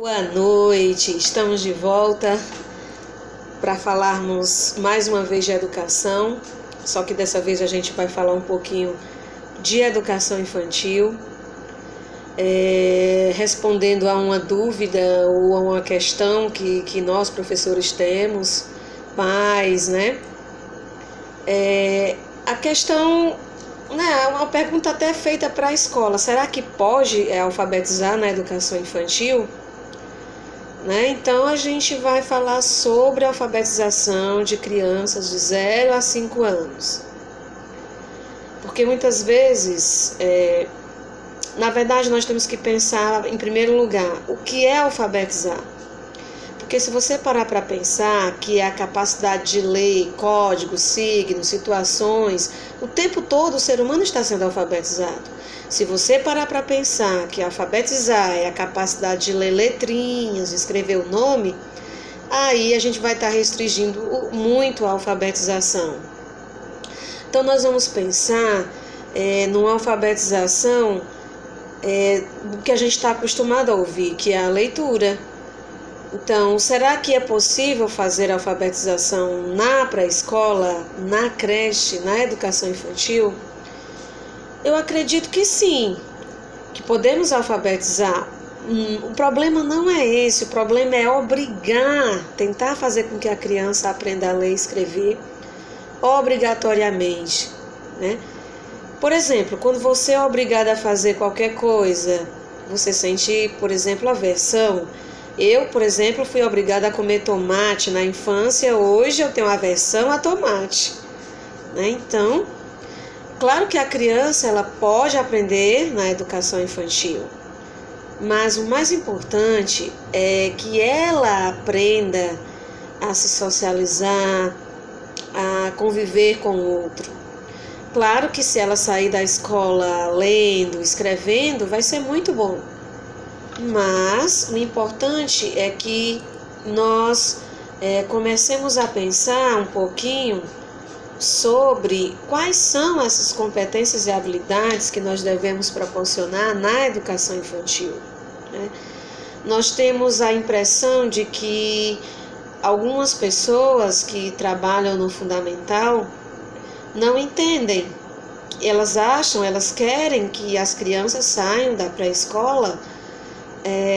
Boa noite, estamos de volta para falarmos mais uma vez de educação, só que dessa vez a gente vai falar um pouquinho de educação infantil, respondendo a uma dúvida ou a uma questão que nós professores temos, pais, né? A questão, né, uma pergunta até feita para a escola: será que pode alfabetizar na educação infantil? Então a gente vai falar sobre a alfabetização de crianças de 0 a 5 anos. Porque muitas vezes, na verdade, nós temos que pensar, em primeiro lugar, o que é alfabetizar? Porque se você parar para pensar que é a capacidade de ler códigos, signos, situações, o tempo todo o ser humano está sendo alfabetizado. Se você parar para pensar que alfabetizar é a capacidade de ler letrinhas, escrever o nome, aí a gente vai estar restringindo muito a alfabetização. Então nós vamos pensar numa alfabetização do que a gente está acostumado a ouvir, que é a leitura. Então, será que é possível fazer a alfabetização na pré-escola, na creche, na educação infantil? Eu acredito que sim, que podemos alfabetizar. O problema não é esse, o problema é tentar fazer com que a criança aprenda a ler e escrever obrigatoriamente, né? Por exemplo, quando você é obrigado a fazer qualquer coisa, você sente, por exemplo, aversão. Eu, por exemplo, fui obrigada a comer tomate na infância, hoje eu tenho aversão a tomate, né? Então, claro que a criança ela pode aprender na educação infantil, mas o mais importante é que ela aprenda a se socializar, a conviver com o outro. Claro que se ela sair da escola lendo, escrevendo, vai ser muito bom, mas o importante é que nós comecemos a pensar um pouquinho sobre quais são essas competências e habilidades que nós devemos proporcionar na educação infantil, né? Nós temos a impressão de que algumas pessoas que trabalham no fundamental não entendem. Elas querem que as crianças saiam da pré-escola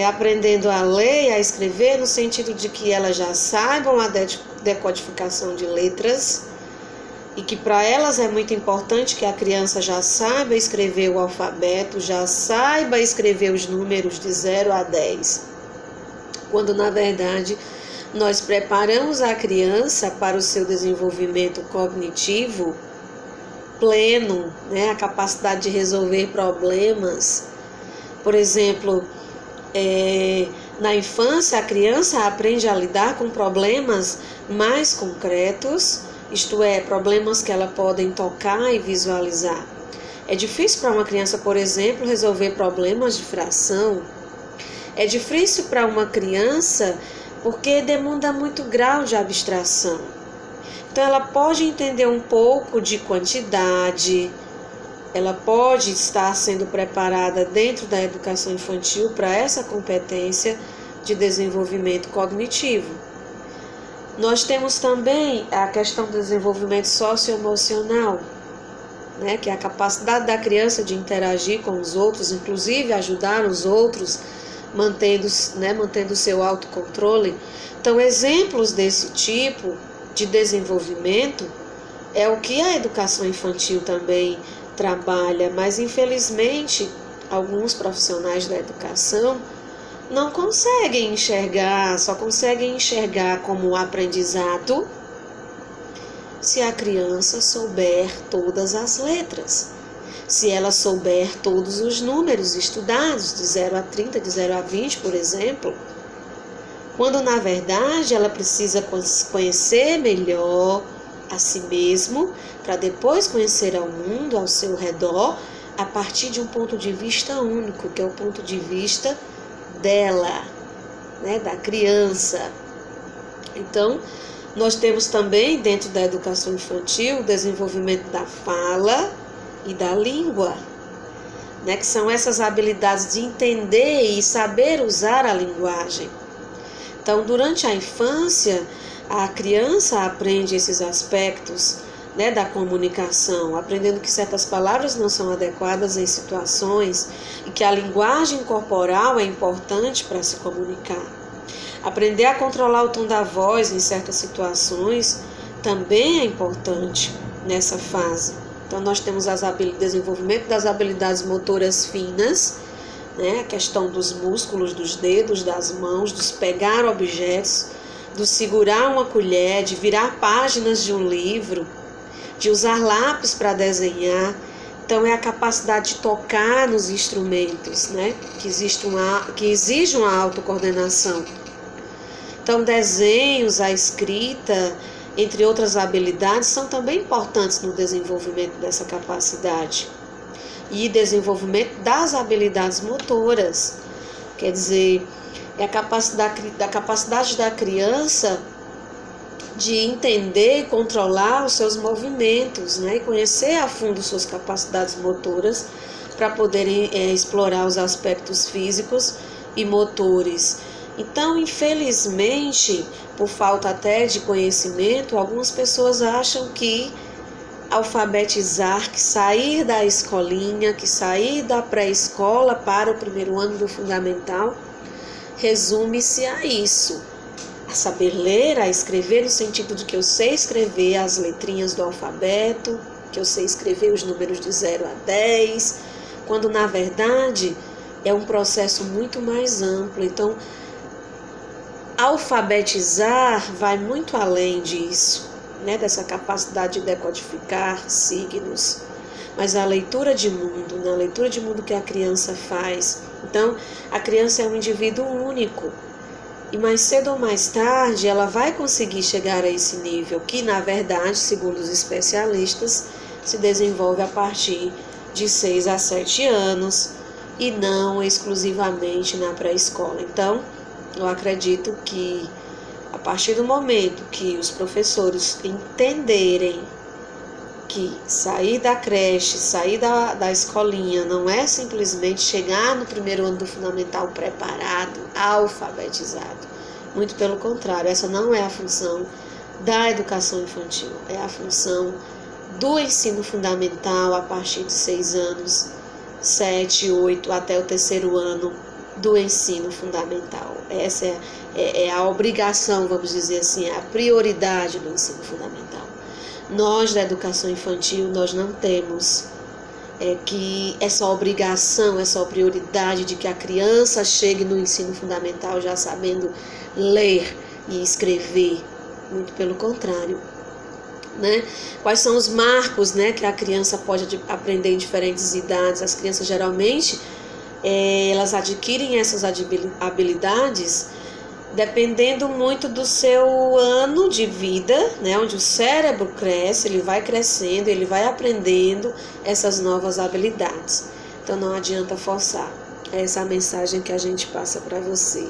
aprendendo a ler e a escrever, no sentido de que elas já saibam a decodificação de letras, e que para elas é muito importante que a criança já saiba escrever o alfabeto, já saiba escrever os números de 0 a 10. Quando, na verdade, nós preparamos a criança para o seu desenvolvimento cognitivo pleno, né? A capacidade de resolver problemas. Por exemplo, na infância, a criança aprende a lidar com problemas mais concretos, isto é, problemas que ela pode tocar e visualizar. É difícil para uma criança, por exemplo, resolver problemas de fração. É difícil para uma criança porque demanda muito grau de abstração. Então, ela pode entender um pouco de quantidade, ela pode estar sendo preparada dentro da educação infantil para essa competência de desenvolvimento cognitivo. Nós temos também a questão do desenvolvimento socioemocional, né, que é a capacidade da criança de interagir com os outros, inclusive ajudar os outros, mantendo o seu autocontrole. Então, exemplos desse tipo de desenvolvimento é o que a educação infantil também trabalha, mas infelizmente alguns profissionais da educação não conseguem enxergar, só conseguem enxergar como aprendizado se a criança souber todas as letras, se ela souber todos os números estudados, de 0 a 30, de 0 a 20, por exemplo, quando na verdade ela precisa conhecer melhor a si mesmo, para depois conhecer ao mundo ao seu redor, a partir de um ponto de vista único, que é o ponto de vista dela, né, da criança. Então, nós temos também dentro da educação infantil o desenvolvimento da fala e da língua. né, que são essas habilidades de entender e saber usar a linguagem. Então, durante a infância, a criança aprende esses aspectos, né, da comunicação, aprendendo que certas palavras não são adequadas em situações e que a linguagem corporal é importante para se comunicar. Aprender a controlar o tom da voz em certas situações também é importante nessa fase. Então, nós temos desenvolvimento das habilidades motoras finas, né, a questão dos músculos, dos dedos, das mãos, de pegar objetos, de segurar uma colher, de virar páginas de um livro, de usar lápis para desenhar. Então, é a capacidade de tocar nos instrumentos, né, que exige uma autocoordenação. Então, desenhos, a escrita, entre outras habilidades, são também importantes no desenvolvimento dessa capacidade. E desenvolvimento das habilidades motoras. Quer dizer, é a capacidade da criança de entender e controlar os seus movimentos, né? E conhecer a fundo suas capacidades motoras para poderem explorar os aspectos físicos e motores. Então, infelizmente, por falta até de conhecimento, algumas pessoas acham que alfabetizar, que sair da escolinha, que sair da pré-escola para o primeiro ano do fundamental, resume-se a isso. A saber ler, a escrever, no sentido de que eu sei escrever as letrinhas do alfabeto, que eu sei escrever os números de 0 a 10, quando na verdade é um processo muito mais amplo. Então, alfabetizar vai muito além disso, né, dessa capacidade de decodificar signos, mas a leitura de mundo, na leitura de mundo que a criança faz. Então, a criança é um indivíduo único e mais cedo ou mais tarde ela vai conseguir chegar a esse nível que, na verdade, segundo os especialistas, se desenvolve a partir de 6 a 7 anos e não exclusivamente na pré-escola. Então, eu acredito que a partir do momento que os professores entenderem que sair da creche, sair da escolinha não é simplesmente chegar no primeiro ano do fundamental preparado, alfabetizado. Muito pelo contrário, essa não é a função da educação infantil, é a função do ensino fundamental a partir de 6 anos, 7, 8, até o terceiro ano do ensino fundamental. Essa é a obrigação, vamos dizer assim, é a prioridade do ensino fundamental. Nós, da educação infantil, nós não temos que essa obrigação, essa prioridade de que a criança chegue no ensino fundamental já sabendo ler e escrever. Muito pelo contrário. Né? Quais são os marcos, né, que a criança pode aprender em diferentes idades? As crianças geralmente elas adquirem essas habilidades dependendo muito do seu ano de vida, né, onde o cérebro cresce, ele vai crescendo, ele vai aprendendo essas novas habilidades. Então não adianta forçar. É essa a mensagem que a gente passa para você.